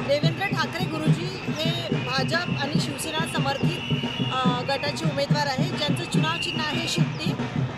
देवेंद्र ठाकरे गुरुजी हे भाजप आणि शिवसेना समर्थित गटाचे उमेदवार आहे, ज्यांचं चुनाव चिन्ह आहे शिट्टी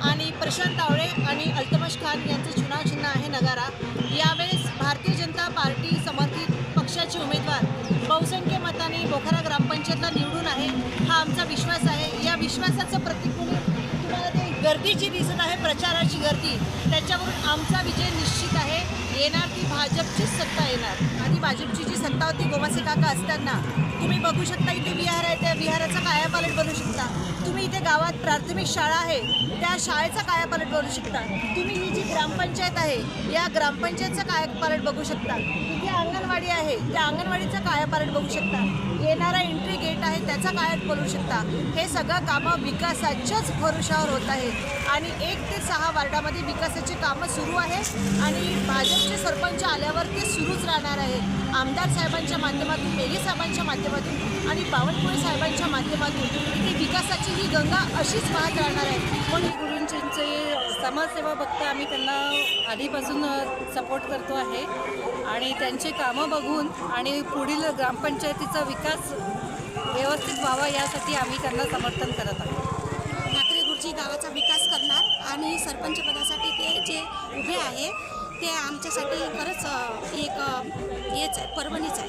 आणि प्रशांत तावडे आणि अल्तमश खान यांचं चुनाव चिन्ह आहे नगारा। यावेळेस भारतीय जनता पार्टी समर्थित पक्षाचे उमेदवार बहुसंख्य मताने बोखारा ग्रामपंचायतला निवडून आहे, हा आमचा विश्वास आहे। या विश्वासाचं प्रतीक म्हणून तुम्हाला ते गर्दी जी दिसत आहे, प्रचाराची गर्दी, त्याच्यावरून आमचा विजय निश्चित आहे। येणार ती भाजपचीच सत्ता येणार आणि भाजपची जी सत्ता होती गोमासे काका असताना तुम्ही बघू शकता, इथे विहार आहे, त्या विहाराचा कायापालट बनवू शकता तुम्ही। इथे गावात प्राथमिक शाळा आहे, त्या शाळेचा कायापालट बनवू शकता तुम्ही। ही जी ग्रामपंचायत आहे, या ग्रामपंचायतचा कायापालट बघू शकता। इथे अंगणवाडी आहे, त्या अंगणवाडीचा कायापालट बघू शकता। येणारा एंट्री गेट आहे, त्याचा कायापालट बनवू शकता। हे सगळं कामं विकासाच्याच भरोशावर होत आहे आणि 1 ते 6 वार्डामध्ये विकासाची कामं सुरू आहेत आणि भाजपचे सरपंच आल्यावर ते सुरूच राहणार आहे। आमदार साहेबांच्या माध्यमातून, मेघे साहेबांच्या माध्यमातून आणि बावनकुळे साहेबांच्या माध्यमातून इथे विकासाची ही गंगा अशीच वाहत राहणार आहे। म्हणून गुरुजींचे समाजसेवा बघता आम्ही त्यांना आधीपासून सपोर्ट करतो आहे आणि त्यांचे कामं बघून आणि पुढील ग्रामपंचायतीचा विकास व्यवस्थित व्हावा यासाठी आम्ही त्यांना समर्थन करत आहोत। ठाकरे गुरुजी गावाचा विकास करणार आणि सरपंच पदासाठी ते जे उभे आहे ते आमच्यासाठी खरंच एक हेच आहे, पर्वणीच आहे।